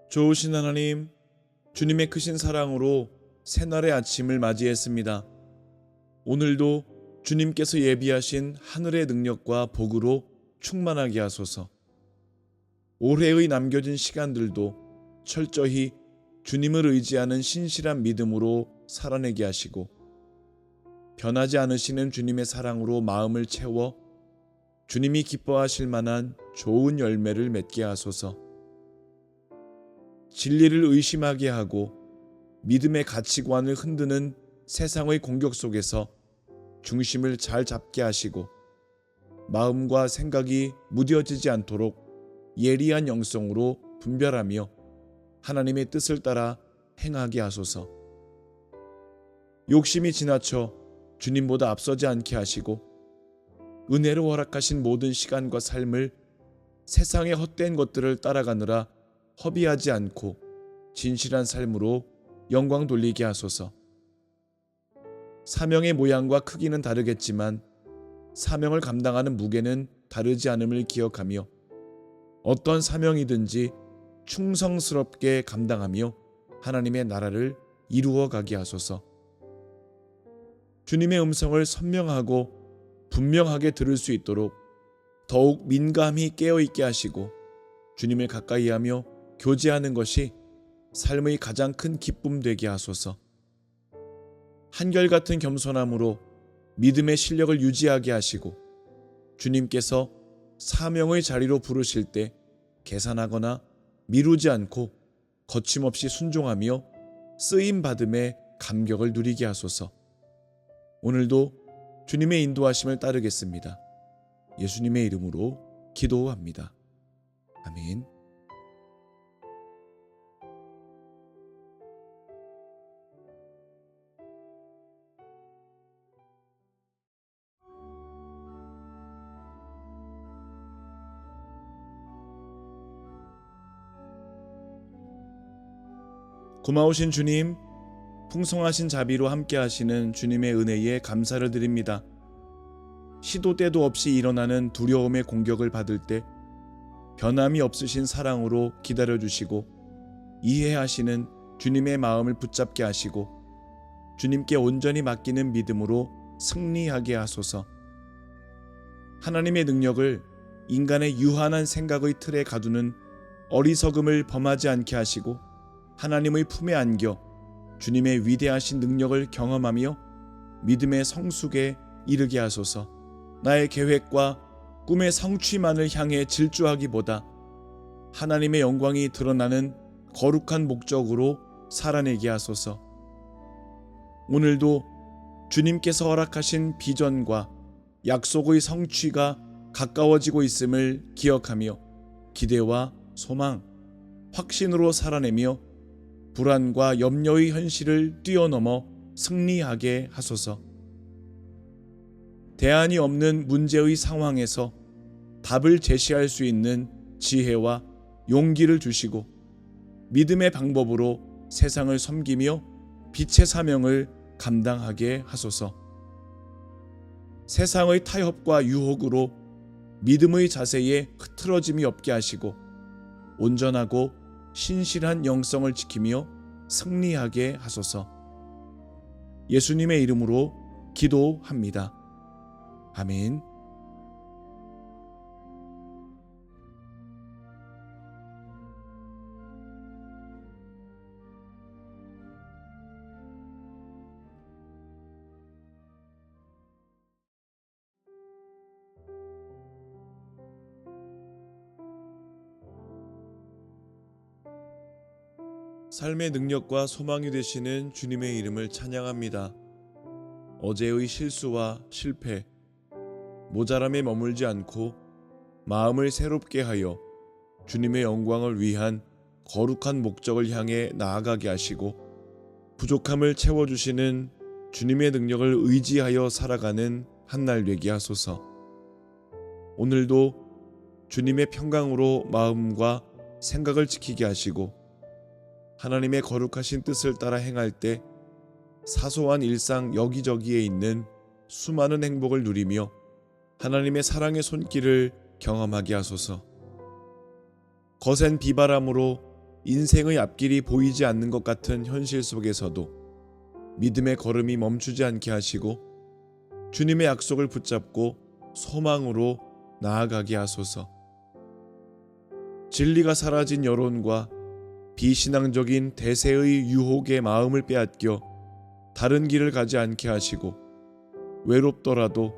좋으신 하나님, 주님의 크신 사랑으로 새날의 아침을 맞이했습니다. 오늘도 주님께서 예비하신 하늘의 능력과 복으로 충만하게 하소서. 올해의 남겨진 시간들도 철저히 주님을 의지하는 신실한 믿음으로 살아내게 하시고, 변하지 않으시는 주님의 사랑으로 마음을 채워 주님이 기뻐하실 만한 좋은 열매를 맺게 하소서. 진리를 의심하게 하고 믿음의 가치관을 흔드는 세상의 공격 속에서 중심을 잘 잡게 하시고, 마음과 생각이 무뎌지지 않도록 예리한 영성으로 분별하며 하나님의 뜻을 따라 행하게 하소서. 욕심이 지나쳐 주님보다 앞서지 않게 하시고, 은혜로 허락하신 모든 시간과 삶을 세상의 헛된 것들을 따라가느라 허비하지 않고 진실한 삶으로 영광 돌리게 하소서. 사명의 모양과 크기는 다르겠지만 사명을 감당하는 무게는 다르지 않음을 기억하며, 어떤 사명이든지 충성스럽게 감당하며 하나님의 나라를 이루어 가게 하소서. 주님의 음성을 선명하고 분명하게 들을 수 있도록 더욱 민감히 깨어있게 하시고, 주님을 가까이하며 교제하는 것이 삶의 가장 큰 기쁨 되게 하소서. 한결같은 겸손함으로 믿음의 실력을 유지하게 하시고, 주님께서 사명의 자리로 부르실 때 계산하거나 미루지 않고 거침없이 순종하며 쓰임받음의 감격을 누리게 하소서. 오늘도 주님의 인도하심을 따르겠습니다. 예수님의 이름으로 기도합니다. 아멘. 고마우신 주님, 풍성하신 자비로 함께 하시는 주님의 은혜에 감사를 드립니다. 시도 때도 없이 일어나는 두려움의 공격을 받을 때 변함이 없으신 사랑으로 기다려주시고, 이해하시는 주님의 마음을 붙잡게 하시고, 주님께 온전히 맡기는 믿음으로 승리하게 하소서. 하나님의 능력을 인간의 유한한 생각의 틀에 가두는 어리석음을 범하지 않게 하시고, 하나님의 품에 안겨 주님의 위대하신 능력을 경험하며 믿음의 성숙에 이르게 하소서. 나의 계획과 꿈의 성취만을 향해 질주하기보다 하나님의 영광이 드러나는 거룩한 목적으로 살아내게 하소서. 오늘도 주님께서 허락하신 비전과 약속의 성취가 가까워지고 있음을 기억하며 기대와 소망, 확신으로 살아내며 불안과 염려의 현실을 뛰어넘어 승리하게 하소서. 대안이 없는 문제의 상황에서 답을 제시할 수 있는 지혜와 용기를 주시고, 믿음의 방법으로 세상을 섬기며 빛의 사명을 감당하게 하소서. 세상의 타협과 유혹으로 믿음의 자세에 흐트러짐이 없게 하시고, 온전하고 신실한 영성을 지키며 승리하게 하소서. 예수님의 이름으로 기도합니다. 아멘. 삶의 능력과 소망이 되시는 주님의 이름을 찬양합니다. 어제의 실수와 실패, 모자람에 머물지 않고 마음을 새롭게 하여 주님의 영광을 위한 거룩한 목적을 향해 나아가게 하시고, 부족함을 채워주시는 주님의 능력을 의지하여 살아가는 한날 되게 하소서. 오늘도 주님의 평강으로 마음과 생각을 지키게 하시고, 하나님의 거룩하신 뜻을 따라 행할 때 사소한 일상 여기저기에 있는 수많은 행복을 누리며 하나님의 사랑의 손길을 경험하게 하소서. 거센 비바람으로 인생의 앞길이 보이지 않는 것 같은 현실 속에서도 믿음의 걸음이 멈추지 않게 하시고 주님의 약속을 붙잡고 소망으로 나아가게 하소서. 진리가 사라진 여론과 비신앙적인 대세의 유혹에 마음을 빼앗겨 다른 길을 가지 않게 하시고 외롭더라도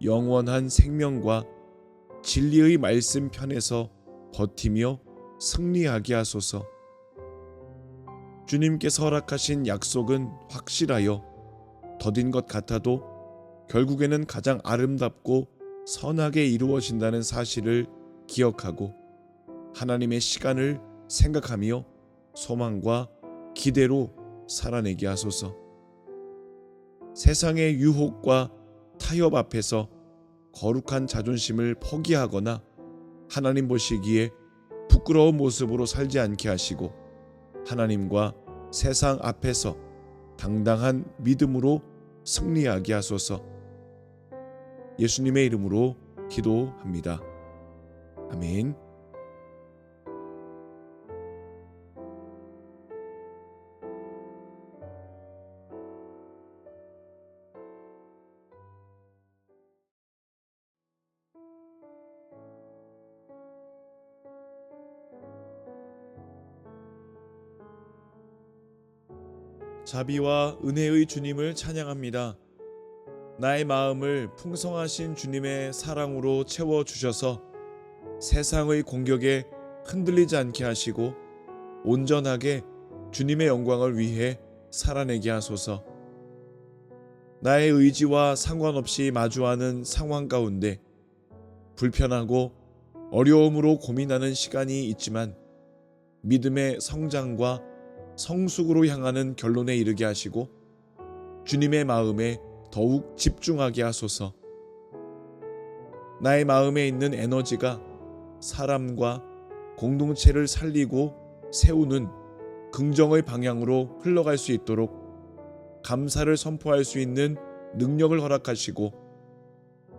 영원한 생명과 진리의 말씀 편에서 버티며 승리하게 하소서. 주님께서 허락하신 약속은 확실하여 더딘 것 같아도 결국에는 가장 아름답고 선하게 이루어진다는 사실을 기억하고 하나님의 시간을 생각하며 소망과 기대로 살아내게 하소서. 세상의 유혹과 타협 앞에서 거룩한 자존심을 포기하거나 하나님 보시기에 부끄러운 모습으로 살지 않게 하시고 하나님과 세상 앞에서 당당한 믿음으로 승리하게 하소서. 예수님의 이름으로 기도합니다. 아멘. 자비와 은혜의 주님을 찬양합니다. 나의 마음을 풍성하신 주님의 사랑으로 채워주셔서 세상의 공격에 흔들리지 않게 하시고 온전하게 주님의 영광을 위해 살아내게 하소서. 나의 의지와 상관없이 마주하는 상황 가운데 불편하고 어려움으로 고민하는 시간이 있지만 믿음의 성장과 성숙으로 향하는 결론에 이르게 하시고 주님의 마음에 더욱 집중하게 하소서. 나의 마음에 있는 에너지가 사람과 공동체를 살리고 세우는 긍정의 방향으로 흘러갈 수 있도록 감사를 선포할 수 있는 능력을 허락하시고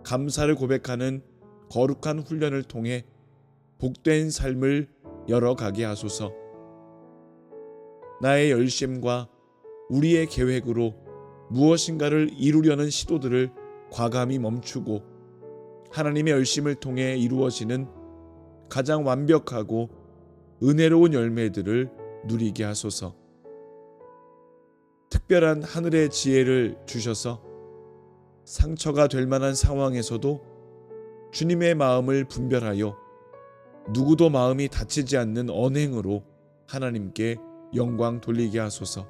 감사를 고백하는 거룩한 훈련을 통해 복된 삶을 열어가게 하소서. 나의 열심과 우리의 계획으로 무엇인가를 이루려는 시도들을 과감히 멈추고 하나님의 열심을 통해 이루어지는 가장 완벽하고 은혜로운 열매들을 누리게 하소서. 특별한 하늘의 지혜를 주셔서 상처가 될 만한 상황에서도 주님의 마음을 분별하여 누구도 마음이 다치지 않는 언행으로 하나님께 영광 돌리게 하소서.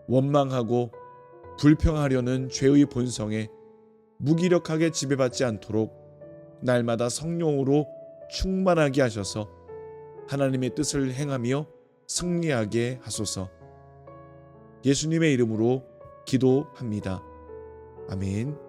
원망하고 불평하려는 죄의 본성에 무기력하게 지배받지 않도록 날마다 성령으로 충만하게 하셔서 하나님의 뜻을 행하며 승리하게 하소서. 예수님의 이름으로 기도합니다. 아멘.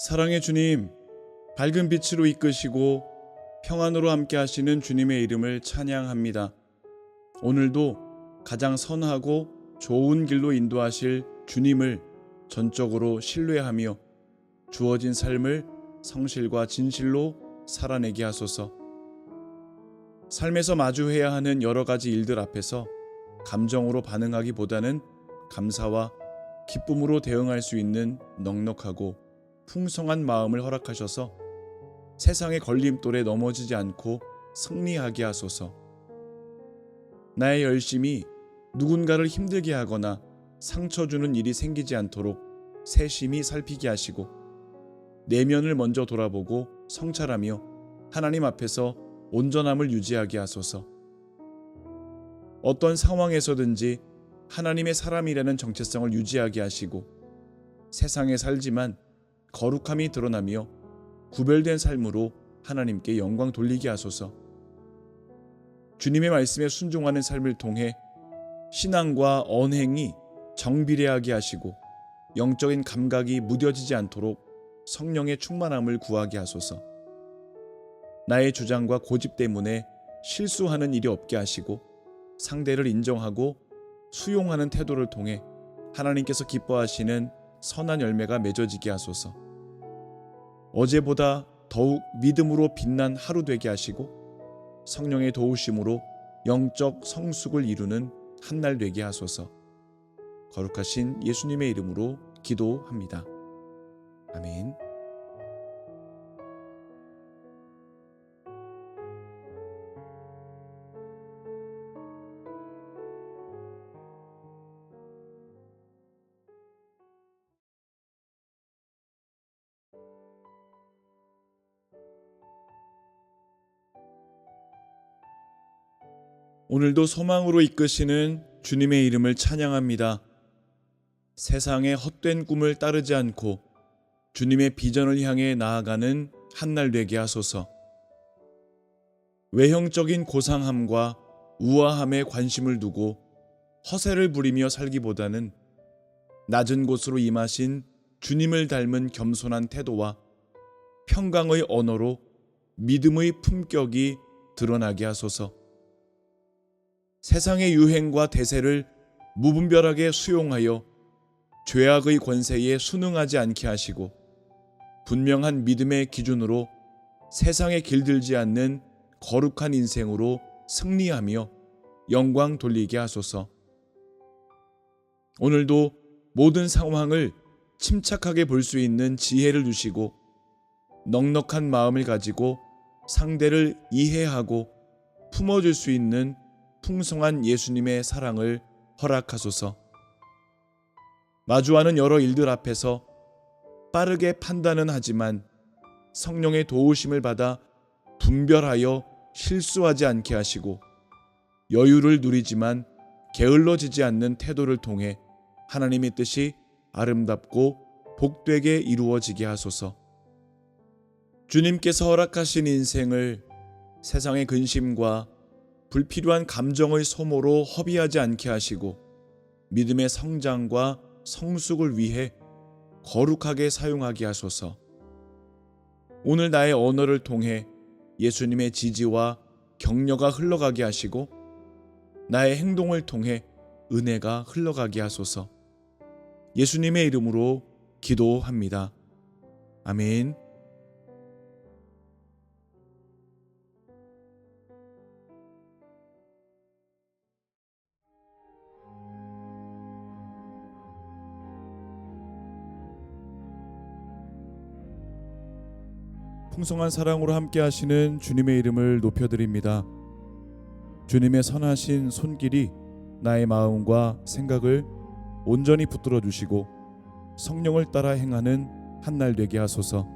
사랑의 주님, 밝은 빛으로 이끄시고 평안으로 함께 하시는 주님의 이름을 찬양합니다. 오늘도 가장 선하고 좋은 길로 인도하실 주님을 전적으로 신뢰하며 주어진 삶을 성실과 진실로 살아내게 하소서. 삶에서 마주해야 하는 여러 가지 일들 앞에서 감정으로 반응하기보다는 감사와 기쁨으로 대응할 수 있는 넉넉하고 풍성한 마음을 허락하셔서 세상의 걸림돌에 넘어지지 않고 승리하게 하소서. 나의 열심이 누군가를 힘들게 하거나 상처 주는 일이 생기지 않도록 세심히 살피게 하시고 내면을 먼저 돌아보고 성찰하며 하나님 앞에서 온전함을 유지하게 하소서. 어떤 상황에서든지 하나님의 사람이라는 정체성을 유지하게 하시고 세상에 살지만 거룩함이 드러나며 구별된 삶으로 하나님께 영광 돌리게 하소서. 주님의 말씀에 순종하는 삶을 통해 신앙과 언행이 정비례하게 하시고 영적인 감각이 무뎌지지 않도록 성령의 충만함을 구하게 하소서. 나의 주장과 고집 때문에 실수하는 일이 없게 하시고 상대를 인정하고 수용하는 태도를 통해 하나님께서 기뻐하시는 선한 열매가 맺어지게 하소서. 어제보다 더욱 믿음으로 빛난 하루 되게 하시고 성령의 도우심으로 영적 성숙을 이루는 한 날 되게 하소서. 거룩하신 예수님의 이름으로 기도합니다. 아멘. 오늘도 소망으로 이끄시는 주님의 이름을 찬양합니다. 세상의 헛된 꿈을 따르지 않고 주님의 비전을 향해 나아가는 한 날 되게 하소서. 외형적인 고상함과 우아함에 관심을 두고 허세를 부리며 살기보다는 낮은 곳으로 임하신 주님을 닮은 겸손한 태도와 평강의 언어로 믿음의 품격이 드러나게 하소서. 세상의 유행과 대세를 무분별하게 수용하여 죄악의 권세에 순응하지 않게 하시고 분명한 믿음의 기준으로 세상에 길들지 않는 거룩한 인생으로 승리하며 영광 돌리게 하소서. 오늘도 모든 상황을 침착하게 볼 수 있는 지혜를 주시고 넉넉한 마음을 가지고 상대를 이해하고 품어줄 수 있는 풍성한 예수님의 사랑을 허락하소서. 마주하는 여러 일들 앞에서 빠르게 판단은 하지만 성령의 도우심을 받아 분별하여 실수하지 않게 하시고 여유를 누리지만 게을러지지 않는 태도를 통해 하나님의 뜻이 아름답고 복되게 이루어지게 하소서. 주님께서 허락하신 인생을 세상의 근심과 불필요한 감정의 소모로 허비하지 않게 하시고 믿음의 성장과 성숙을 위해 거룩하게 사용하게 하소서. 오늘 나의 언어를 통해 예수님의 지지와 격려가 흘러가게 하시고 나의 행동을 통해 은혜가 흘러가게 하소서. 예수님의 이름으로 기도합니다. 아멘. 풍성한 사랑으로 함께 하시는 주님의 이름을 높여드립니다. 주님의 선하신 손길이 나의 마음과 생각을 온전히 붙들어 주시고 성령을 따라 행하는 한 날 되게 하소서.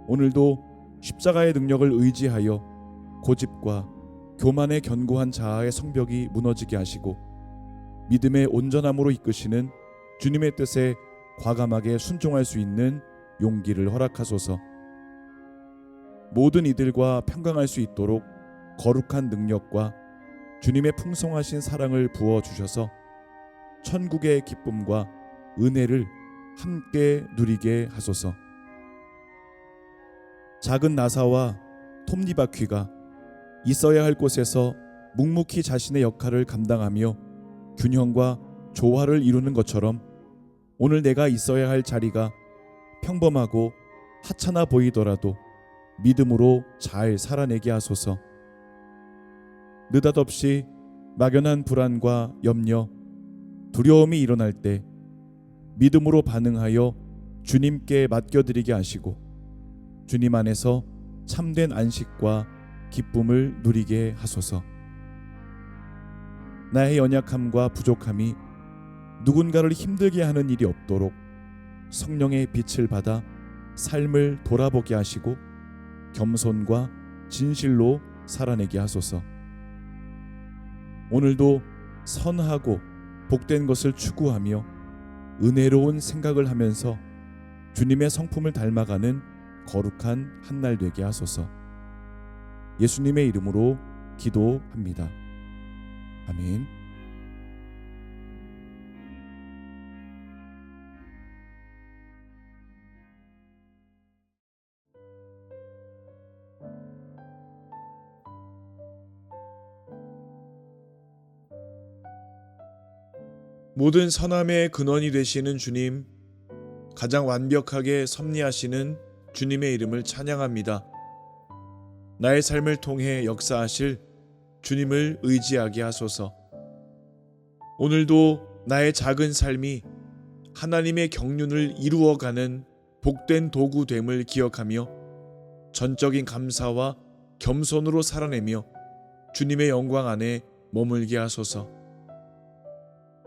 오늘도 십자가의 능력을 의지하여 고집과 교만의 견고한 자아의 성벽이 무너지게 하시고 믿음의 온전함으로 이끄시는 주님의 뜻에 과감하게 순종할 수 있는 용기를 허락하소서. 모든 이들과 평강할 수 있도록 거룩한 능력과 주님의 풍성하신 사랑을 부어주셔서 천국의 기쁨과 은혜를 함께 누리게 하소서. 작은 나사와 톱니바퀴가 있어야 할 곳에서 묵묵히 자신의 역할을 감당하며 균형과 조화를 이루는 것처럼 오늘 내가 있어야 할 자리가 평범하고 하찮아 보이더라도 믿음으로 잘 살아내게 하소서. 느닷없이 막연한 불안과 염려, 두려움이 일어날 때 믿음으로 반응하여 주님께 맡겨드리게 하시고 주님 안에서 참된 안식과 기쁨을 누리게 하소서. 나의 연약함과 부족함이 누군가를 힘들게 하는 일이 없도록 성령의 빛을 받아 삶을 돌아보게 하시고 겸손과 진실로 살아내게 하소서. 오늘도 선하고 복된 것을 추구하며 은혜로운 생각을 하면서 주님의 성품을 닮아가는 거룩한 한 날 되게 하소서. 예수님의 이름으로 기도합니다. 아멘. 모든 선함의 근원이 되시는 주님, 가장 완벽하게 섭리하시는 주님의 이름을 찬양합니다. 나의 삶을 통해 역사하실 주님을 의지하게 하소서. 오늘도 나의 작은 삶이 하나님의 경륜을 이루어가는 복된 도구됨을 기억하며 전적인 감사와 겸손으로 살아내며 주님의 영광 안에 머물게 하소서.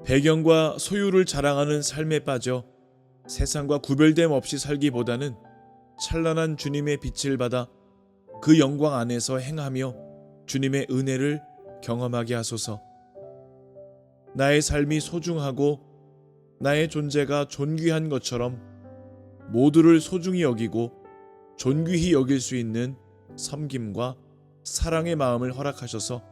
배경과 소유를 자랑하는 삶에 빠져 세상과 구별됨 없이 살기보다는 찬란한 주님의 빛을 받아 그 영광 안에서 행하며 주님의 은혜를 경험하게 하소서. 나의 삶이 소중하고 나의 존재가 존귀한 것처럼 모두를 소중히 여기고 존귀히 여길 수 있는 섬김과 사랑의 마음을 허락하셔서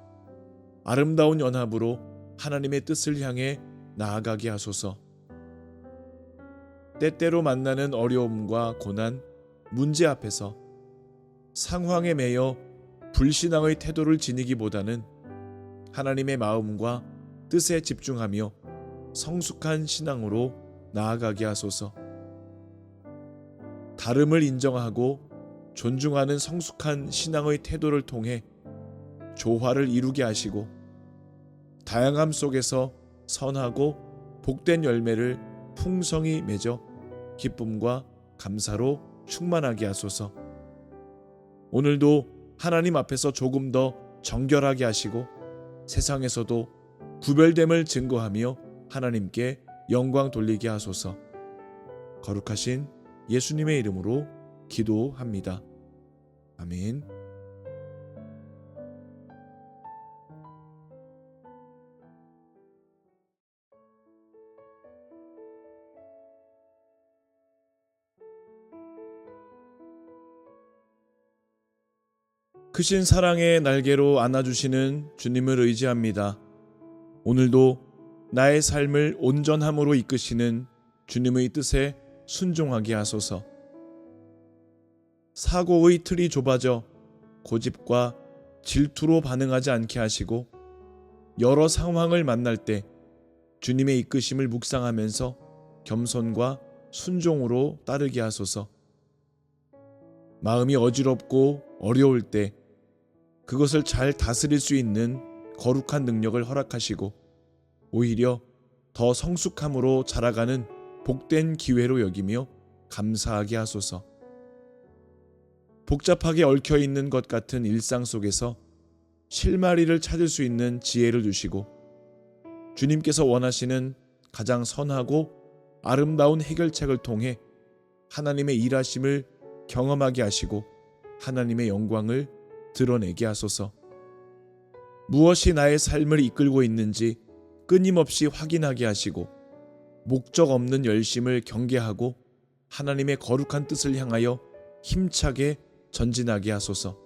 아름다운 연합으로 하나님의 뜻을 향해 나아가게 하소서. 때때로 만나는 어려움과 고난, 문제 앞에서 상황에 매여 불신앙의 태도를 지니기보다는 하나님의 마음과 뜻에 집중하며 성숙한 신앙으로 나아가게 하소서. 다름을 인정하고 존중하는 성숙한 신앙의 태도를 통해 조화를 이루게 하시고 다양함 속에서 선하고 복된 열매를 풍성히 맺어 기쁨과 감사로 충만하게 하소서. 오늘도 하나님 앞에서 조금 더 정결하게 하시고 세상에서도 구별됨을 증거하며 하나님께 영광 돌리게 하소서. 거룩하신 예수님의 이름으로 기도합니다. 아멘. 크신 사랑의 날개로 안아주시는 주님을 의지합니다. 오늘도 나의 삶을 온전함으로 이끄시는 주님의 뜻에 순종하게 하소서. 사고의 틀이 좁아져 고집과 질투로 반응하지 않게 하시고 여러 상황을 만날 때 주님의 이끄심을 묵상하면서 겸손과 순종으로 따르게 하소서. 마음이 어지럽고 어려울 때 그것을 잘 다스릴 수 있는 거룩한 능력을 허락하시고 오히려 더 성숙함으로 자라가는 복된 기회로 여기며 감사하게 하소서. 복잡하게 얽혀있는 것 같은 일상 속에서 실마리를 찾을 수 있는 지혜를 주시고 주님께서 원하시는 가장 선하고 아름다운 해결책을 통해 하나님의 일하심을 경험하게 하시고 하나님의 영광을 드러내게 하소서. 무엇이 나의 삶을 이끌고 있는지 끊임없이 확인하게 하시고 목적 없는 열심을 경계하고 하나님의 거룩한 뜻을 향하여 힘차게 전진하게 하소서.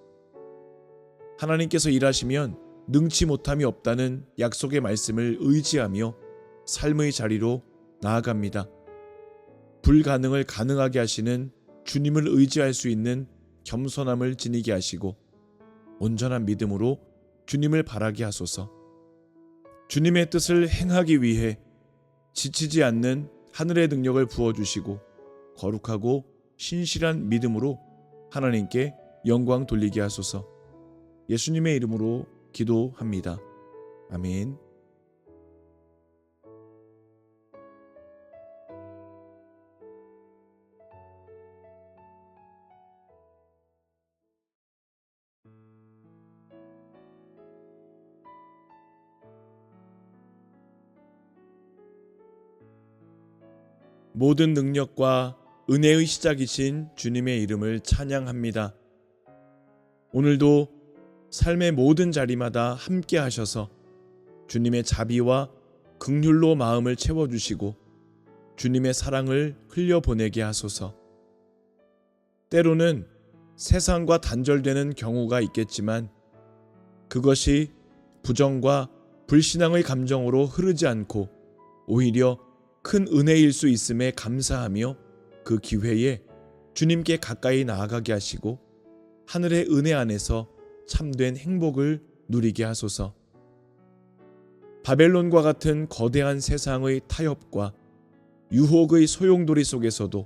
하나님께서 일하시면 능치 못함이 없다는 약속의 말씀을 의지하며 삶의 자리로 나아갑니다. 불가능을 가능하게 하시는 주님을 의지할 수 있는 겸손함을 지니게 하시고 온전한 믿음으로 주님을 바라게 하소서. 주님의 뜻을 행하기 위해 지치지 않는 하늘의 능력을 부어주시고 거룩하고 신실한 믿음으로 하나님께 영광 돌리게 하소서. 예수님의 이름으로 기도합니다. 아멘. 모든 능력과 은혜의 시작이신 주님의 이름을 찬양합니다. 오늘도 삶의 모든 자리마다 함께 하셔서 주님의 자비와 긍휼로 마음을 채워주시고 주님의 사랑을 흘려보내게 하소서. 때로는 세상과 단절되는 경우가 있겠지만 그것이 부정과 불신앙의 감정으로 흐르지 않고 오히려 큰 은혜일 수 있음에 감사하며 그 기회에 주님께 가까이 나아가게 하시고 하늘의 은혜 안에서 참된 행복을 누리게 하소서. 바벨론과 같은 거대한 세상의 타협과 유혹의 소용돌이 속에서도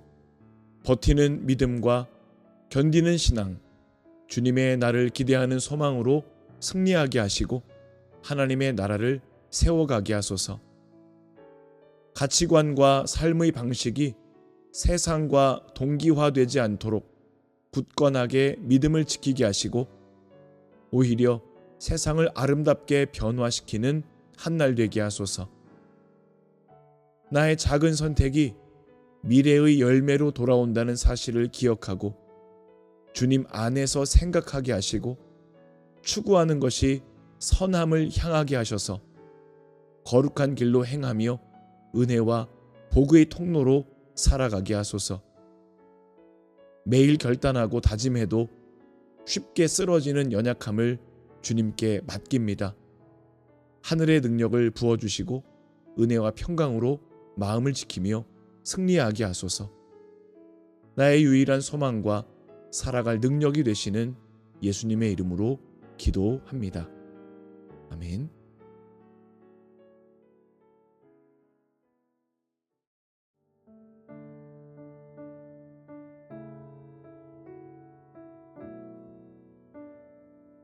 버티는 믿음과 견디는 신앙, 주님의 나를 기대하는 소망으로 승리하게 하시고 하나님의 나라를 세워가게 하소서. 가치관과 삶의 방식이 세상과 동기화되지 않도록 굳건하게 믿음을 지키게 하시고 오히려 세상을 아름답게 변화시키는 한날 되게 하소서. 나의 작은 선택이 미래의 열매로 돌아온다는 사실을 기억하고 주님 안에서 생각하게 하시고 추구하는 것이 선함을 향하게 하셔서 거룩한 길로 행하며 은혜와 복의 통로로 살아가게 하소서. 매일 결단하고 다짐해도 쉽게 쓰러지는 연약함을 주님께 맡깁니다. 하늘의 능력을 부어주시고 은혜와 평강으로 마음을 지키며 승리하게 하소서. 나의 유일한 소망과 살아갈 능력이 되시는 예수님의 이름으로 기도합니다. 아멘.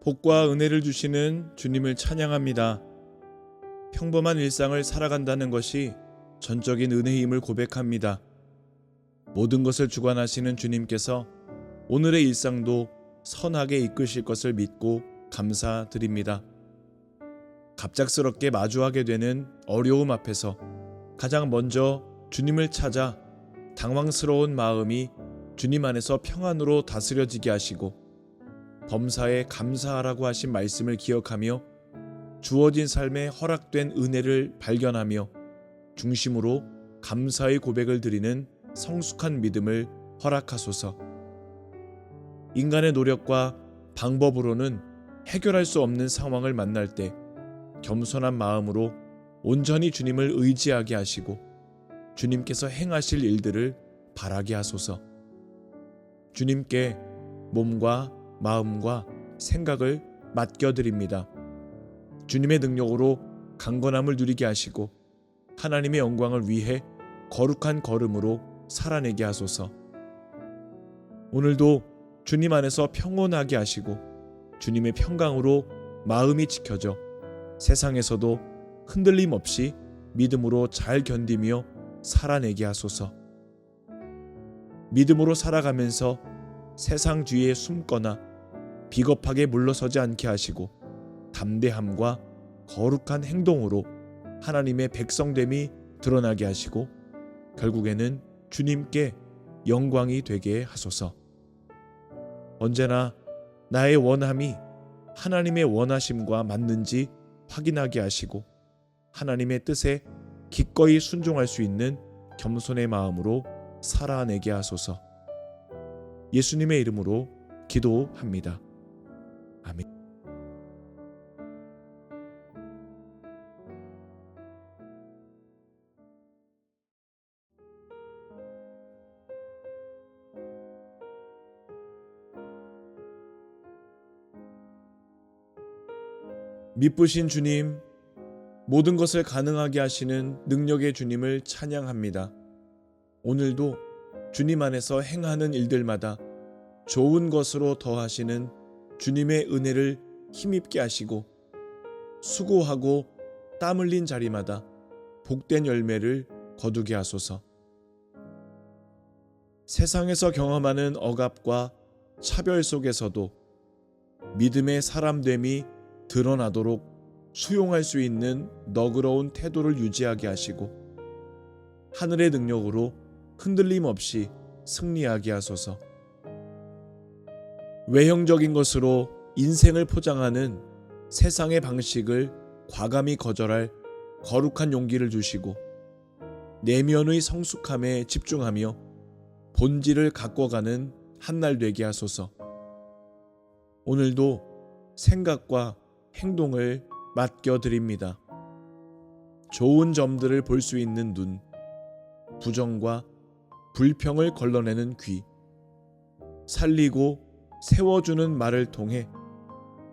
복과 은혜를 주시는 주님을 찬양합니다. 평범한 일상을 살아간다는 것이 전적인 은혜임을 고백합니다. 모든 것을 주관하시는 주님께서 오늘의 일상도 선하게 이끄실 것을 믿고 감사드립니다. 갑작스럽게 마주하게 되는 어려움 앞에서 가장 먼저 주님을 찾아 당황스러운 마음이 주님 안에서 평안으로 다스려지게 하시고 범사에 감사하라고 하신 말씀을 기억하며 주어진 삶에 허락된 은혜를 발견하며 중심으로 감사의 고백을 드리는 성숙한 믿음을 허락하소서. 인간의 노력과 방법으로는 해결할 수 없는 상황을 만날 때 겸손한 마음으로 온전히 주님을 의지하게 하시고 주님께서 행하실 일들을 바라게 하소서. 주님께 몸과 마음과 생각을 맡겨드립니다. 주님의 능력으로 강건함을 누리게 하시고 하나님의 영광을 위해 거룩한 걸음으로 살아내게 하소서. 오늘도 주님 안에서 평온하게 하시고 주님의 평강으로 마음이 지켜져 세상에서도 흔들림 없이 믿음으로 잘 견디며 살아내게 하소서. 믿음으로 살아가면서 세상 뒤에 숨거나 비겁하게 물러서지 않게 하시고 담대함과 거룩한 행동으로 하나님의 백성됨이 드러나게 하시고 결국에는 주님께 영광이 되게 하소서. 언제나 나의 원함이 하나님의 원하심과 맞는지 확인하게 하시고 하나님의 뜻에 기꺼이 순종할 수 있는 겸손의 마음으로 살아내게 하소서. 예수님의 이름으로 기도합니다. 아멘. 미쁘신 주님, 모든 것을 가능하게 하시는 능력의 주님을 찬양합니다. 오늘도 주님 안에서 행하는 일들마다 좋은 것으로 더하시는 주님의 은혜를 힘입게 하시고 수고하고 땀 흘린 자리마다 복된 열매를 거두게 하소서. 세상에서 경험하는 억압과 차별 속에서도 믿음의 사람됨이 드러나도록 수용할 수 있는 너그러운 태도를 유지하게 하시고 하늘의 능력으로 흔들림 없이 승리하게 하소서. 외형적인 것으로 인생을 포장하는 세상의 방식을 과감히 거절할 거룩한 용기를 주시고 내면의 성숙함에 집중하며 본질을 가꿔가는 한날 되게 하소서. 오늘도 생각과 행동을 맡겨드립니다. 좋은 점들을 볼 수 있는 눈, 부정과 불평을 걸러내는 귀, 살리고 세워주는 말을 통해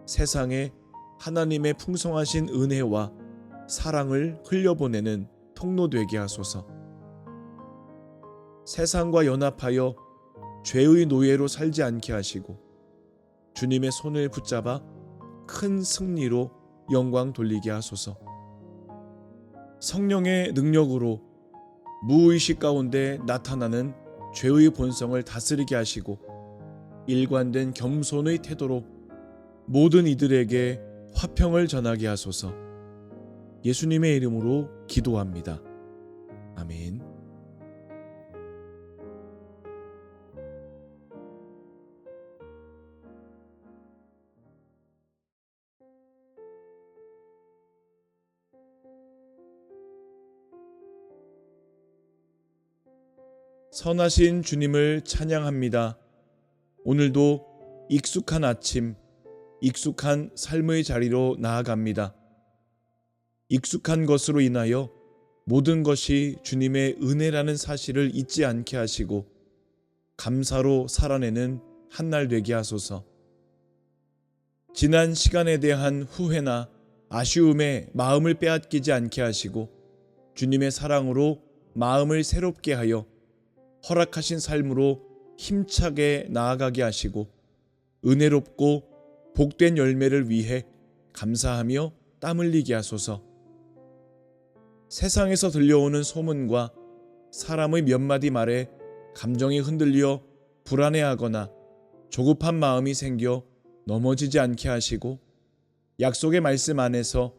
세상에 하나님의 풍성하신 은혜와 사랑을 흘려보내는 통로 되게 하소서. 세상과 연합하여 죄의 노예로 살지 않게 하시고 주님의 손을 붙잡아 큰 승리로 영광 돌리게 하소서. 성령의 능력으로 무의식 가운데 나타나는 죄의 본성을 다스리게 하시고 일관된 겸손의 태도로 모든 이들에게 화평을 전하게 하소서. 예수님의 이름으로 기도합니다. 아멘. 선하신 주님을 찬양합니다. 오늘도 익숙한 아침, 익숙한 삶의 자리로 나아갑니다. 익숙한 것으로 인하여 모든 것이 주님의 은혜라는 사실을 잊지 않게 하시고 감사로 살아내는 한날 되게 하소서. 지난 시간에 대한 후회나 아쉬움에 마음을 빼앗기지 않게 하시고 주님의 사랑으로 마음을 새롭게 하여 허락하신 삶으로 힘차게 나아가게 하시고 은혜롭고 복된 열매를 위해 감사하며 땀 흘리게 하소서. 세상에서 들려오는 소문과 사람의 몇 마디 말에 감정이 흔들려 불안해하거나 조급한 마음이 생겨 넘어지지 않게 하시고 약속의 말씀 안에서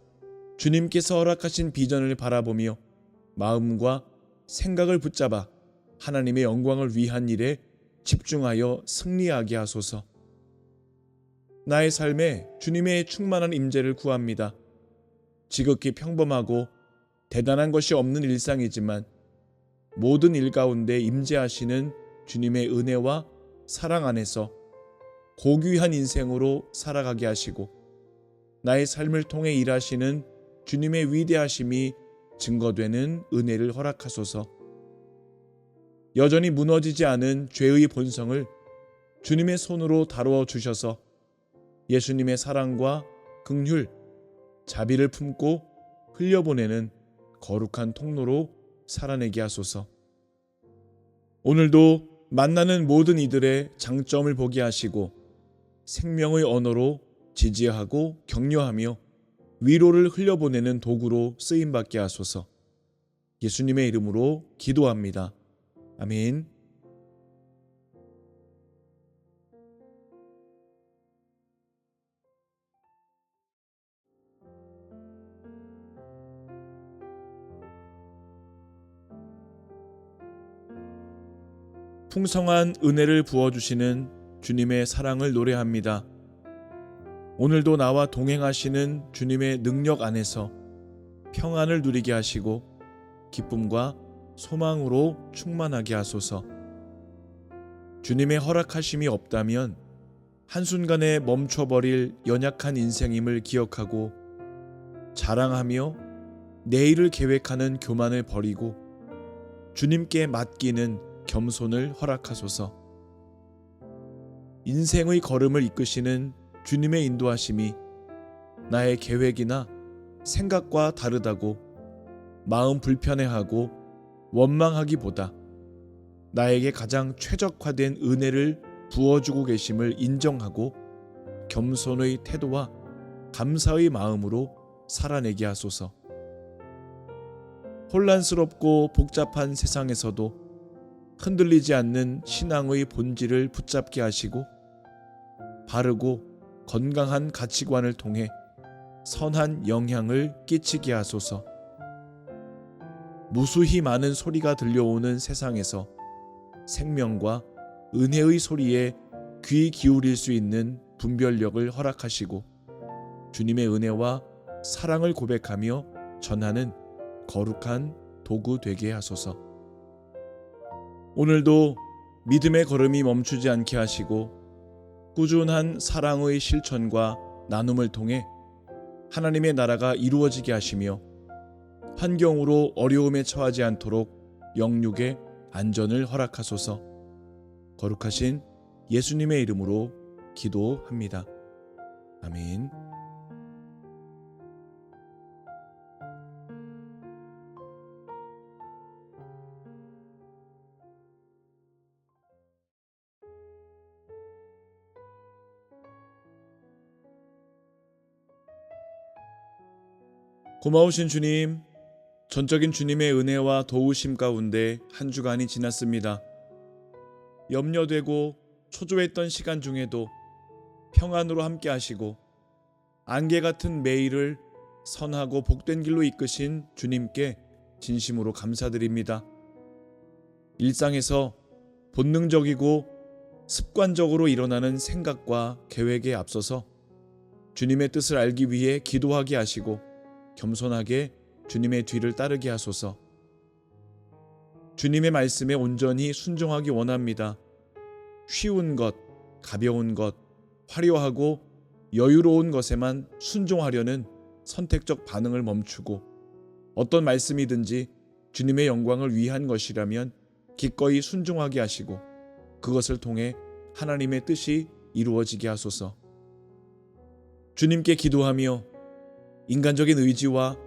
주님께서 허락하신 비전을 바라보며 마음과 생각을 붙잡아 하나님의 영광을 위한 일에 집중하여 승리하게 하소서. 나의 삶에 주님의 충만한 임재를 구합니다. 지극히 평범하고 대단한 것이 없는 일상이지만 모든 일 가운데 임재하시는 주님의 은혜와 사랑 안에서 고귀한 인생으로 살아가게 하시고 나의 삶을 통해 일하시는 주님의 위대하심이 증거되는 은혜를 허락하소서. 여전히 무너지지 않은 죄의 본성을 주님의 손으로 다루어 주셔서 예수님의 사랑과 긍휼, 자비를 품고 흘려보내는 거룩한 통로로 살아내게 하소서. 오늘도 만나는 모든 이들의 장점을 보게 하시고 생명의 언어로 지지하고 격려하며 위로를 흘려보내는 도구로 쓰임받게 하소서. 예수님의 이름으로 기도합니다. 아멘. 풍성한 은혜를 부어주시는 주님의 사랑을 노래합니다. 오늘도 나와 동행하시는 주님의 능력 안에서 평안을 누리게 하시고 기쁨과 소망으로 충만하게 하소서. 주님의 허락하심이 없다면 한순간에 멈춰버릴 연약한 인생임을 기억하고 자랑하며 내일을 계획하는 교만을 버리고 주님께 맡기는 겸손을 허락하소서. 인생의 걸음을 이끄시는 주님의 인도하심이 나의 계획이나 생각과 다르다고 마음 불편해하고 원망하기보다 나에게 가장 최적화된 은혜를 부어주고 계심을 인정하고 겸손의 태도와 감사의 마음으로 살아내게 하소서. 혼란스럽고 복잡한 세상에서도 흔들리지 않는 신앙의 본질을 붙잡게 하시고 바르고 건강한 가치관을 통해 선한 영향을 끼치게 하소서. 무수히 많은 소리가 들려오는 세상에서 생명과 은혜의 소리에 귀 기울일 수 있는 분별력을 허락하시고 주님의 은혜와 사랑을 고백하며 전하는 거룩한 도구 되게 하소서. 오늘도 믿음의 걸음이 멈추지 않게 하시고 꾸준한 사랑의 실천과 나눔을 통해 하나님의 나라가 이루어지게 하시며 환경으로 어려움에 처하지 않도록 영육의 안전을 허락하소서. 거룩하신 예수님의 이름으로 기도합니다. 아멘. 고마우신 주님, 전적인 주님의 은혜와 도우심 가운데 한 주간이 지났습니다. 염려되고 초조했던 시간 중에도 평안으로 함께 하시고 안개 같은 매일을 선하고 복된 길로 이끄신 주님께 진심으로 감사드립니다. 일상에서 본능적이고 습관적으로 일어나는 생각과 계획에 앞서서 주님의 뜻을 알기 위해 기도하게 하시고 겸손하게 주님의 뒤를 따르게 하소서. 주님의 말씀에 온전히 순종하기 원합니다. 쉬운 것, 가벼운 것, 화려하고 여유로운 것에만 순종하려는 선택적 반응을 멈추고 어떤 말씀이든지 주님의 영광을 위한 것이라면 기꺼이 순종하게 하시고 그것을 통해 하나님의 뜻이 이루어지게 하소서. 주님께 기도하며 인간적인 의지와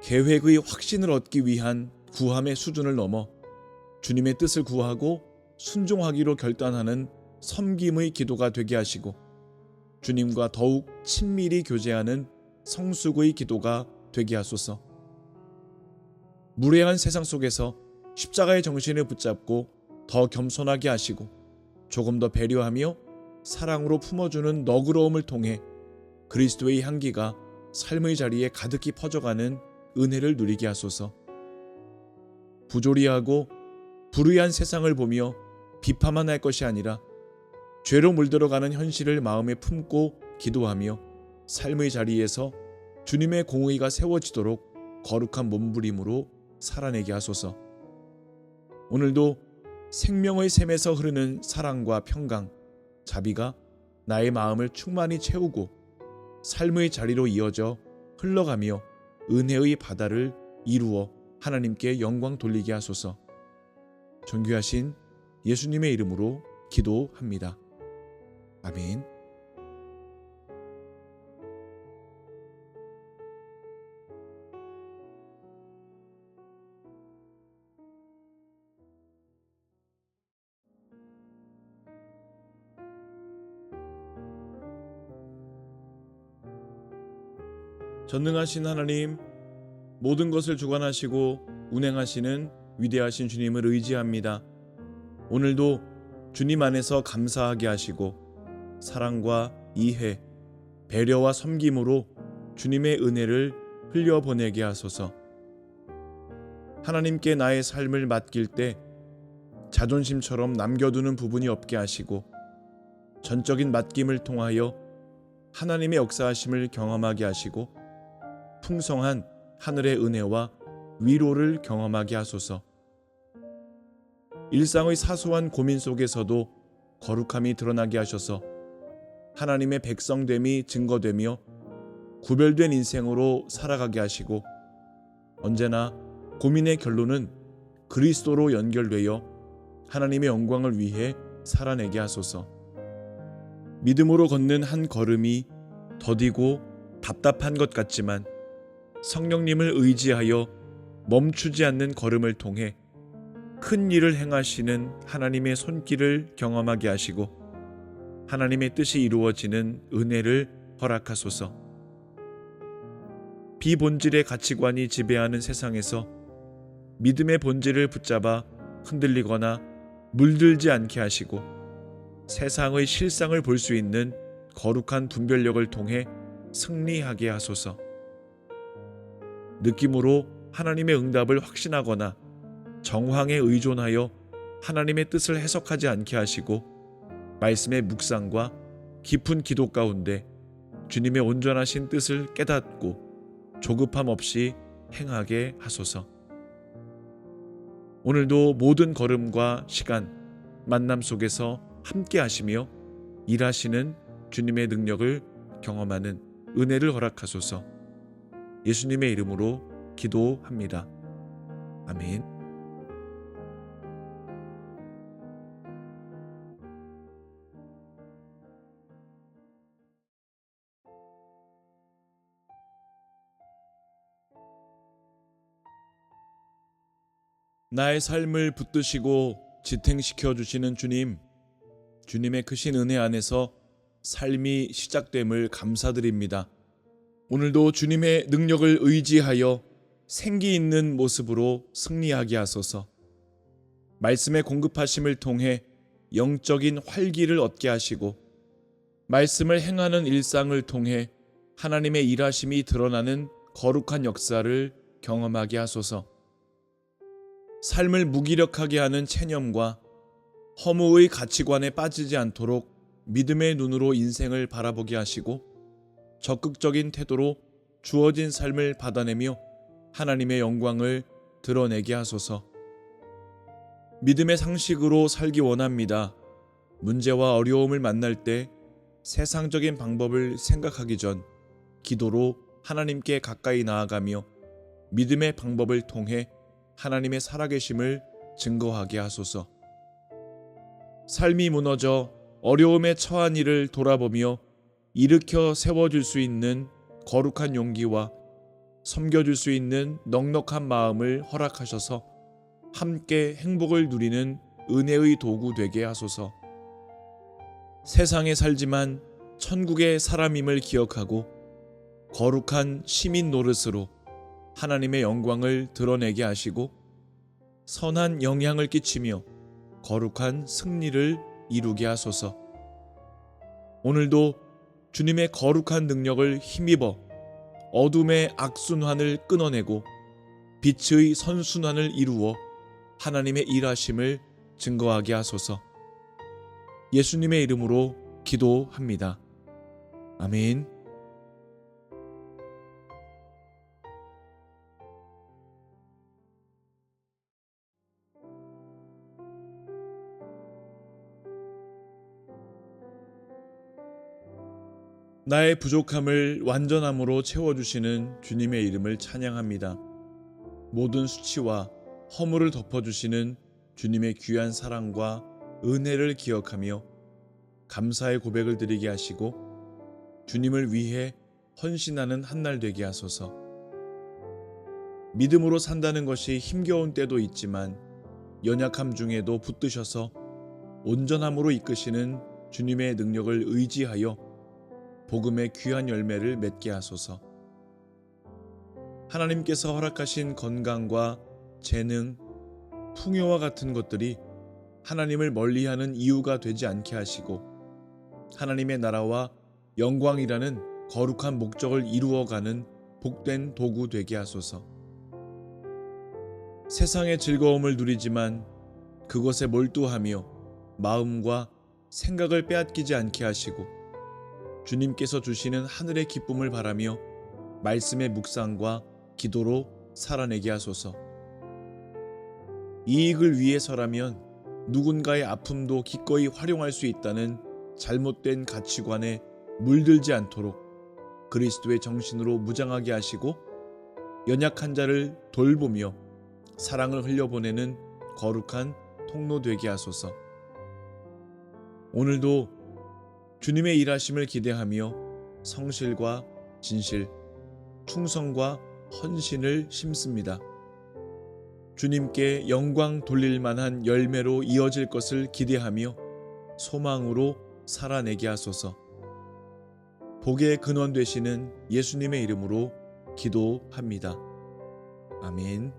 계획의 확신을 얻기 위한 구함의 수준을 넘어 주님의 뜻을 구하고 순종하기로 결단하는 섬김의 기도가 되게 하시고 주님과 더욱 친밀히 교제하는 성숙의 기도가 되게 하소서. 무례한 세상 속에서 십자가의 정신을 붙잡고 더 겸손하게 하시고 조금 더 배려하며 사랑으로 품어주는 너그러움을 통해 그리스도의 향기가 삶의 자리에 가득히 퍼져가는 은혜를 누리게 하소서. 부조리하고 불의한 세상을 보며 비판만 할 것이 아니라 죄로 물들어가는 현실을 마음에 품고 기도하며 삶의 자리에서 주님의 공의가 세워지도록 거룩한 몸부림으로 살아내게 하소서. 오늘도 생명의 샘에서 흐르는 사랑과 평강, 자비가 나의 마음을 충만히 채우고 삶의 자리로 이어져 흘러가며 은혜의 바다를 이루어 하나님께 영광 돌리게 하소서. 존귀하신 예수님의 이름으로 기도합니다. 아멘. 전능하신 하나님, 모든 것을 주관하시고 운행하시는 위대하신 주님을 의지합니다. 오늘도 주님 안에서 감사하게 하시고 사랑과 이해, 배려와 섬김으로 주님의 은혜를 흘려보내게 하소서. 하나님께 나의 삶을 맡길 때 자존심처럼 남겨두는 부분이 없게 하시고 전적인 맡김을 통하여 하나님의 역사하심을 경험하게 하시고 풍성한 하늘의 은혜와 위로를 경험하게 하소서. 일상의 사소한 고민 속에서도 거룩함이 드러나게 하셔서 하나님의 백성됨이 증거되며 구별된 인생으로 살아가게 하시고 언제나 고민의 결론은 그리스도로 연결되어 하나님의 영광을 위해 살아내게 하소서. 믿음으로 걷는 한 걸음이 더디고 답답한 것 같지만 성령님을 의지하여 멈추지 않는 걸음을 통해 큰 일을 행하시는 하나님의 손길을 경험하게 하시고 하나님의 뜻이 이루어지는 은혜를 허락하소서. 비본질의 가치관이 지배하는 세상에서 믿음의 본질을 붙잡아 흔들리거나 물들지 않게 하시고 세상의 실상을 볼 수 있는 거룩한 분별력을 통해 승리하게 하소서. 느낌으로 하나님의 응답을 확신하거나 정황에 의존하여 하나님의 뜻을 해석하지 않게 하시고 말씀의 묵상과 깊은 기도 가운데 주님의 온전하신 뜻을 깨닫고 조급함 없이 행하게 하소서. 오늘도 모든 걸음과 시간, 만남 속에서 함께 하시며 일하시는 주님의 능력을 경험하는 은혜를 허락하소서. 예수님의 이름으로 기도합니다. 아멘. 나의 삶을 붙드시고 지탱시켜 주시는 주님, 주님의 크신 은혜 안에서 삶이 시작됨을 감사드립니다. 오늘도 주님의 능력을 의지하여 생기 있는 모습으로 승리하게 하소서. 말씀의 공급하심을 통해 영적인 활기를 얻게 하시고 말씀을 행하는 일상을 통해 하나님의 일하심이 드러나는 거룩한 역사를 경험하게 하소서. 삶을 무기력하게 하는 체념과 허무의 가치관에 빠지지 않도록 믿음의 눈으로 인생을 바라보게 하시고 적극적인 태도로 주어진 삶을 받아내며 하나님의 영광을 드러내게 하소서. 믿음의 상식으로 살기 원합니다. 문제와 어려움을 만날 때 세상적인 방법을 생각하기 전 기도로 하나님께 가까이 나아가며 믿음의 방법을 통해 하나님의 살아계심을 증거하게 하소서. 삶이 무너져 어려움에 처한 이를 돌아보며 일으켜 세워줄 수 있는 거룩한 용기와 섬겨줄 수 있는 넉넉한 마음을 허락하셔서 함께 행복을 누리는 은혜의 도구 되게 하소서. 세상에 살지만 천국의 사람임을 기억하고 거룩한 시민 노릇으로 하나님의 영광을 드러내게 하시고 선한 영향을 끼치며 거룩한 승리를 이루게 하소서. 오늘도 주님의 거룩한 능력을 힘입어 어둠의 악순환을 끊어내고 빛의 선순환을 이루어 하나님의 일하심을 증거하게 하소서. 예수님의 이름으로 기도합니다. 아멘. 나의 부족함을 완전함으로 채워주시는 주님의 이름을 찬양합니다. 모든 수치와 허물을 덮어주시는 주님의 귀한 사랑과 은혜를 기억하며 감사의 고백을 드리게 하시고 주님을 위해 헌신하는 한날 되게 하소서. 믿음으로 산다는 것이 힘겨운 때도 있지만 연약함 중에도 붙드셔서 온전함으로 이끄시는 주님의 능력을 의지하여 복음의 귀한 열매를 맺게 하소서. 하나님께서 허락하신 건강과 재능, 풍요와 같은 것들이 하나님을 멀리하는 이유가 되지 않게 하시고 하나님의 나라와 영광이라는 거룩한 목적을 이루어가는 복된 도구 되게 하소서. 세상의 즐거움을 누리지만 그것에 몰두하며 마음과 생각을 빼앗기지 않게 하시고 주님께서 주시는 하늘의 기쁨을 바라며 말씀의 묵상과 기도로 살아내게 하소서. 이익을 위해서라면 누군가의 아픔도 기꺼이 활용할 수 있다는 잘못된 가치관에 물들지 않도록 그리스도의 정신으로 무장하게 하시고 연약한 자를 돌보며 사랑을 흘려보내는 거룩한 통로 되게 하소서. 오늘도 주님의 일하심을 기대하며 성실과 진실, 충성과 헌신을 심습니다. 주님께 영광 돌릴 만한 열매로 이어질 것을 기대하며 소망으로 살아내게 하소서. 복의 근원 되시는 예수님의 이름으로 기도합니다. 아멘.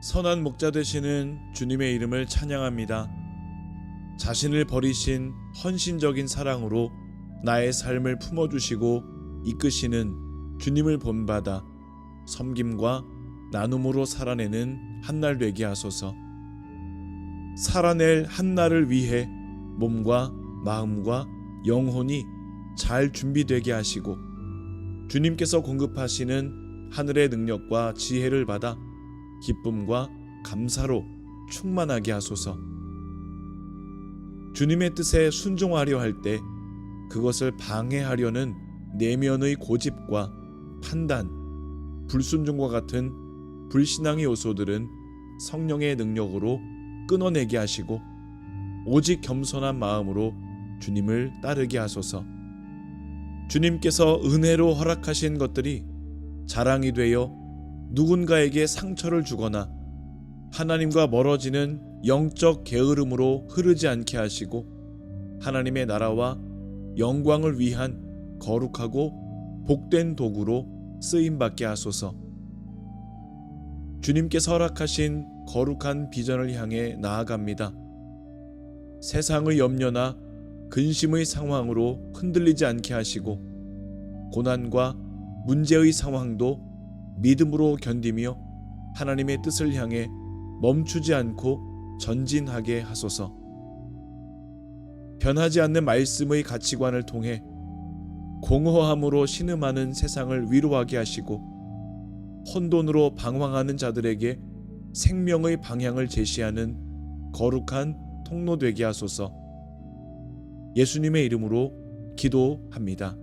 선한 목자 되시는 주님의 이름을 찬양합니다. 자신을 버리신 헌신적인 사랑으로 나의 삶을 품어주시고 이끄시는 주님을 본받아 섬김과 나눔으로 살아내는 한날 되게 하소서. 살아낼 한날을 위해 몸과 마음과 영혼이 잘 준비되게 하시고 주님께서 공급하시는 하늘의 능력과 지혜를 받아 기쁨과 감사로 충만하게 하소서. 주님의 뜻에 순종하려 할 때 그것을 방해하려는 내면의 고집과 판단, 불순종과 같은 불신앙의 요소들은 성령의 능력으로 끊어내게 하시고 오직 겸손한 마음으로 주님을 따르게 하소서. 주님께서 은혜로 허락하신 것들이 자랑이 되어 누군가에게 상처를 주거나 하나님과 멀어지는 영적 게으름으로 흐르지 않게 하시고 하나님의 나라와 영광을 위한 거룩하고 복된 도구로 쓰임받게 하소서. 주님께서 허락하신 거룩한 비전을 향해 나아갑니다. 세상의 염려나 근심의 상황으로 흔들리지 않게 하시고 고난과 문제의 상황도 믿음으로 견디며 하나님의 뜻을 향해 멈추지 않고 전진하게 하소서. 변하지 않는 말씀의 가치관을 통해 공허함으로 신음하는 세상을 위로하게 하시고 혼돈으로 방황하는 자들에게 생명의 방향을 제시하는 거룩한 통로 되게 하소서. 예수님의 이름으로 기도합니다.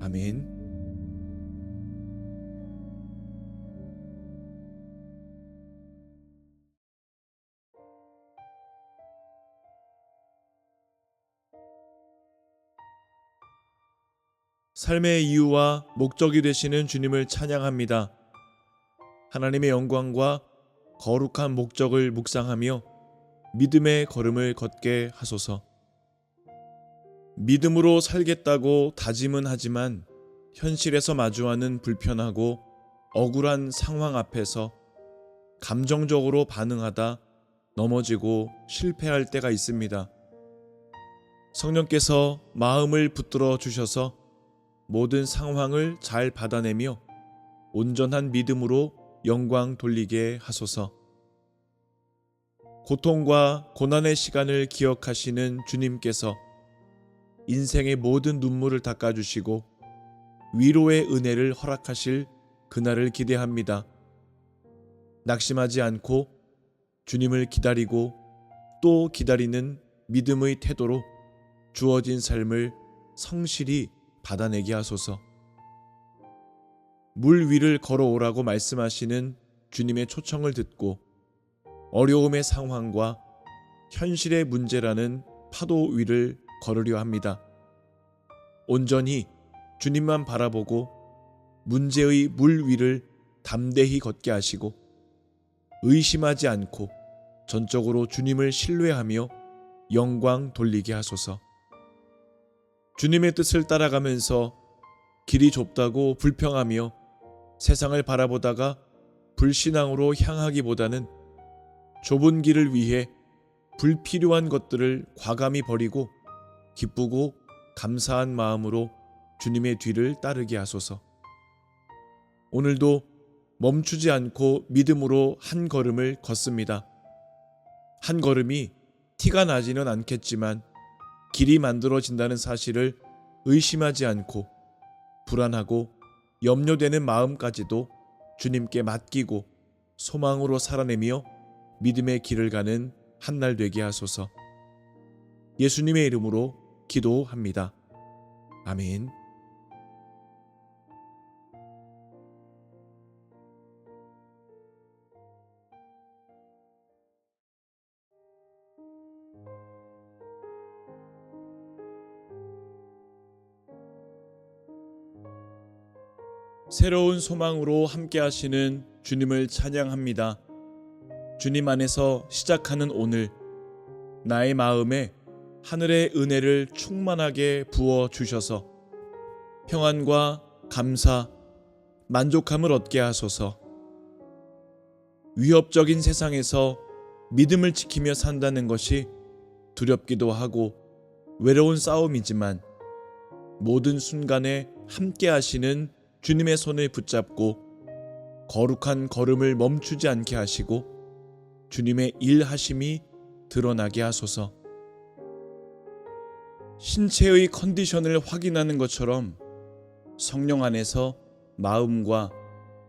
아멘. 삶의 이유와 목적이 되시는 주님을 찬양합니다. 하나님의 영광과 거룩한 목적을 묵상하며 믿음의 걸음을 걷게 하소서. 믿음으로 살겠다고 다짐은 하지만 현실에서 마주하는 불편하고 억울한 상황 앞에서 감정적으로 반응하다 넘어지고 실패할 때가 있습니다. 성령께서 마음을 붙들어 주셔서 모든 상황을 잘 받아내며 온전한 믿음으로 영광 돌리게 하소서. 고통과 고난의 시간을 기억하시는 주님께서 인생의 모든 눈물을 닦아주시고 위로의 은혜를 허락하실 그날을 기대합니다. 낙심하지 않고 주님을 기다리고 또 기다리는 믿음의 태도로 주어진 삶을 성실히 받아내게 하소서. 물 위를 걸어오라고 말씀하시는 주님의 초청을 듣고 어려움의 상황과 현실의 문제라는 파도 위를 걸으려 합니다. 온전히 주님만 바라보고 문제의 물 위를 담대히 걷게 하시고 의심하지 않고 전적으로 주님을 신뢰하며 영광 돌리게 하소서. 주님의 뜻을 따라가면서 길이 좁다고 불평하며 세상을 바라보다가 불신앙으로 향하기보다는 좁은 길을 위해 불필요한 것들을 과감히 버리고 기쁘고 감사한 마음으로 주님의 뒤를 따르게 하소서. 오늘도 멈추지 않고 믿음으로 한 걸음을 걷습니다. 한 걸음이 티가 나지는 않겠지만 길이 만들어진다는 사실을 의심하지 않고 불안하고 염려되는 마음까지도 주님께 맡기고 소망으로 살아내며 믿음의 길을 가는 한날 되게 하소서. 예수님의 이름으로 기도합니다. 아멘. 새로운 소망으로 함께 하시는 주님을 찬양합니다. 주님 안에서 시작하는 오늘, 나의 마음에 하늘의 은혜를 충만하게 부어 주셔서 평안과 감사, 만족함을 얻게 하소서. 위협적인 세상에서 믿음을 지키며 산다는 것이 두렵기도 하고 외로운 싸움이지만 모든 순간에 함께 하시는 주님의 손을 붙잡고 거룩한 걸음을 멈추지 않게 하시고 주님의 일하심이 드러나게 하소서. 신체의 컨디션을 확인하는 것처럼 성령 안에서 마음과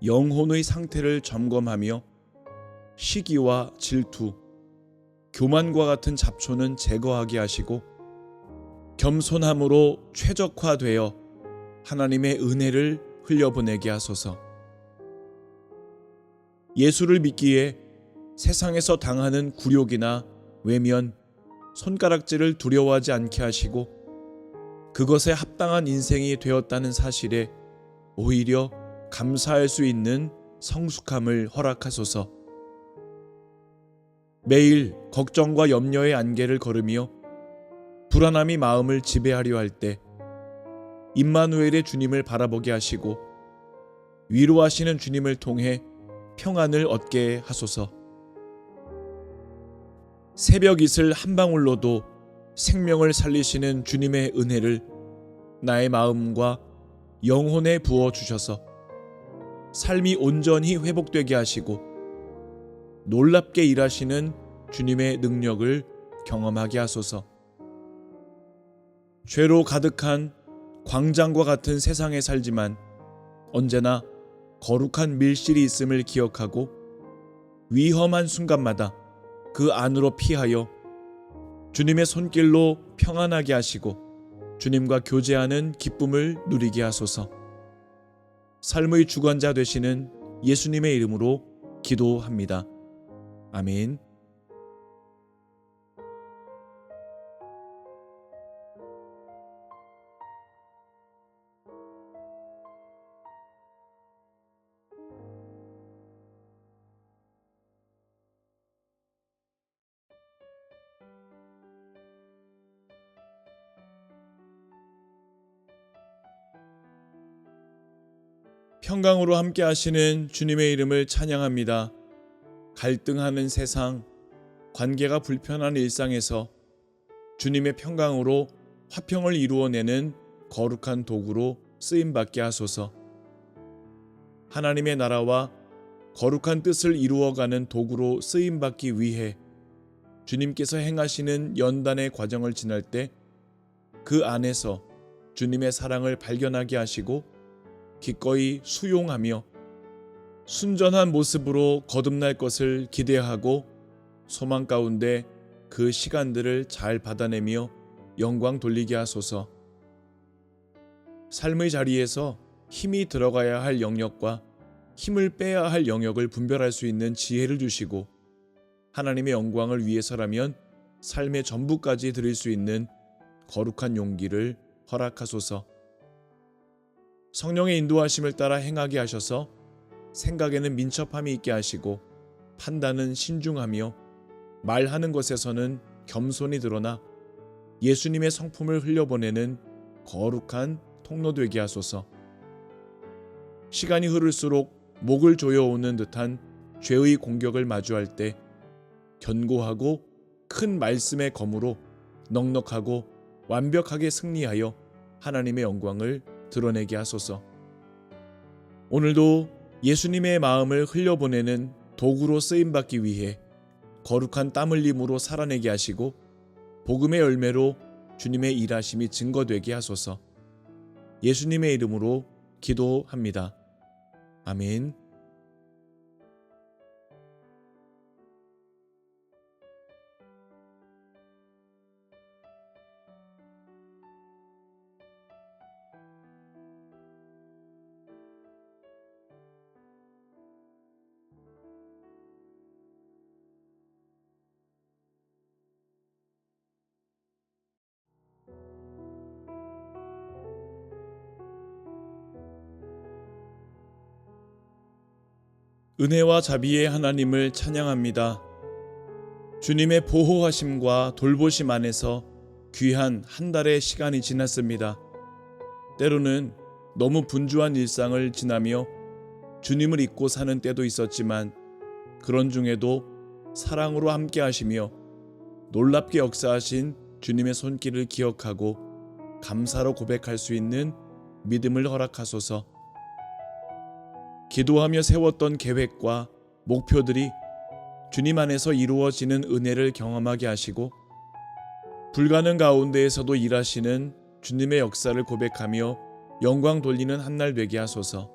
영혼의 상태를 점검하며 시기와 질투, 교만과 같은 잡초는 제거하게 하시고 겸손함으로 최적화되어 하나님의 은혜를 흘려보내게 하소서. 예수를 믿기에 세상에서 당하는 굴욕이나 외면, 손가락질을 두려워하지 않게 하시고 그것에 합당한 인생이 되었다는 사실에 오히려 감사할 수 있는 성숙함을 허락하소서. 매일 걱정과 염려의 안개를 걸으며 불안함이 마음을 지배하려 할 때 임마누엘의 주님을 바라보게 하시고 위로하시는 주님을 통해 평안을 얻게 하소서. 새벽 이슬 한 방울로도 생명을 살리시는 주님의 은혜를 나의 마음과 영혼에 부어 주셔서 삶이 온전히 회복되게 하시고 놀랍게 일하시는 주님의 능력을 경험하게 하소서. 죄로 가득한 광장과 같은 세상에 살지만 언제나 거룩한 밀실이 있음을 기억하고 위험한 순간마다 그 안으로 피하여 주님의 손길로 평안하게 하시고 주님과 교제하는 기쁨을 누리게 하소서. 삶의 주관자 되시는 예수님의 이름으로 기도합니다. 아멘. 평강으로 함께 하시는 주님의 이름을 찬양합니다. 갈등하는 세상, 관계가 불편한 일상에서 주님의 평강으로 화평을 이루어내는 거룩한 도구로 쓰임받게 하소서. 하나님의 나라와 거룩한 뜻을 이루어가는 도구로 쓰임받기 위해 주님께서 행하시는 연단의 과정을 지날 때 그 안에서 주님의 사랑을 발견하게 하시고 기꺼이 수용하며 순전한 모습으로 거듭날 것을 기대하고 소망 가운데 그 시간들을 잘 받아내며 영광 돌리게 하소서. 삶의 자리에서 힘이 들어가야 할 영역과 힘을 빼야 할 영역을 분별할 수 있는 지혜를 주시고 하나님의 영광을 위해서라면 삶의 전부까지 드릴 수 있는 거룩한 용기를 허락하소서. 성령의 인도하심을 따라 행하게 하셔서 생각에는 민첩함이 있게 하시고 판단은 신중하며 말하는 것에서는 겸손이 드러나 예수님의 성품을 흘려보내는 거룩한 통로 되게 하소서. 시간이 흐를수록 목을 조여오는 듯한 죄의 공격을 마주할 때 견고하고 큰 말씀의 검으로 넉넉하고 완벽하게 승리하여 하나님의 영광을 드러내게 하소서. 오늘도 예수님의 마음을 흘려보내는 도구로 쓰임받기 위해 거룩한 땀 흘림으로 살아내게 하시고 복음의 열매로 주님의 일하심이 증거되게 하소서. 예수님의 이름으로 기도합니다. 아멘. 은혜와 자비의 하나님을 찬양합니다. 주님의 보호하심과 돌보심 안에서 귀한 한 달의 시간이 지났습니다. 때로는 너무 분주한 일상을 지나며 주님을 잊고 사는 때도 있었지만 그런 중에도 사랑으로 함께 하시며 놀랍게 역사하신 주님의 손길을 기억하고 감사로 고백할 수 있는 믿음을 허락하소서. 기도하며 세웠던 계획과 목표들이 주님 안에서 이루어지는 은혜를 경험하게 하시고 불가능 가운데에서도 일하시는 주님의 역사를 고백하며 영광 돌리는 한 날 되게 하소서.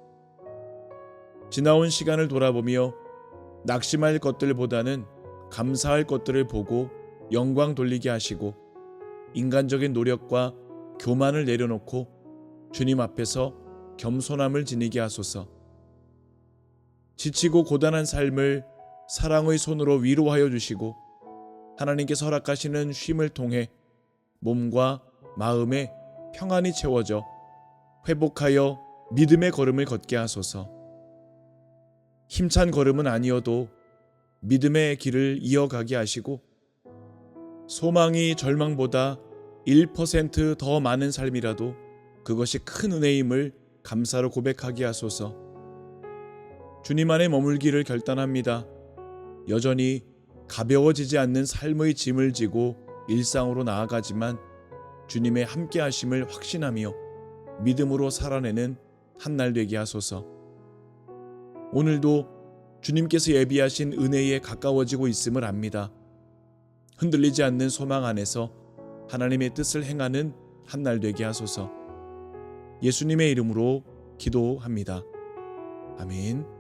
지나온 시간을 돌아보며 낙심할 것들보다는 감사할 것들을 보고 영광 돌리게 하시고 인간적인 노력과 교만을 내려놓고 주님 앞에서 겸손함을 지니게 하소서. 지치고 고단한 삶을 사랑의 손으로 위로하여 주시고 하나님께서 허락하시는 쉼을 통해 몸과 마음에 평안이 채워져 회복하여 믿음의 걸음을 걷게 하소서. 힘찬 걸음은 아니어도 믿음의 길을 이어가게 하시고 소망이 절망보다 1%더 많은 삶이라도 그것이 큰 은혜임을 감사로 고백하게 하소서. 주님 안에 머물기를 결단합니다. 여전히 가벼워지지 않는 삶의 짐을 지고 일상으로 나아가지만 주님의 함께 하심을 확신하며 믿음으로 살아내는 한날 되게 하소서. 오늘도 주님께서 예비하신 은혜에 가까워지고 있음을 압니다. 흔들리지 않는 소망 안에서 하나님의 뜻을 행하는 한날 되게 하소서. 예수님의 이름으로 기도합니다. 아멘.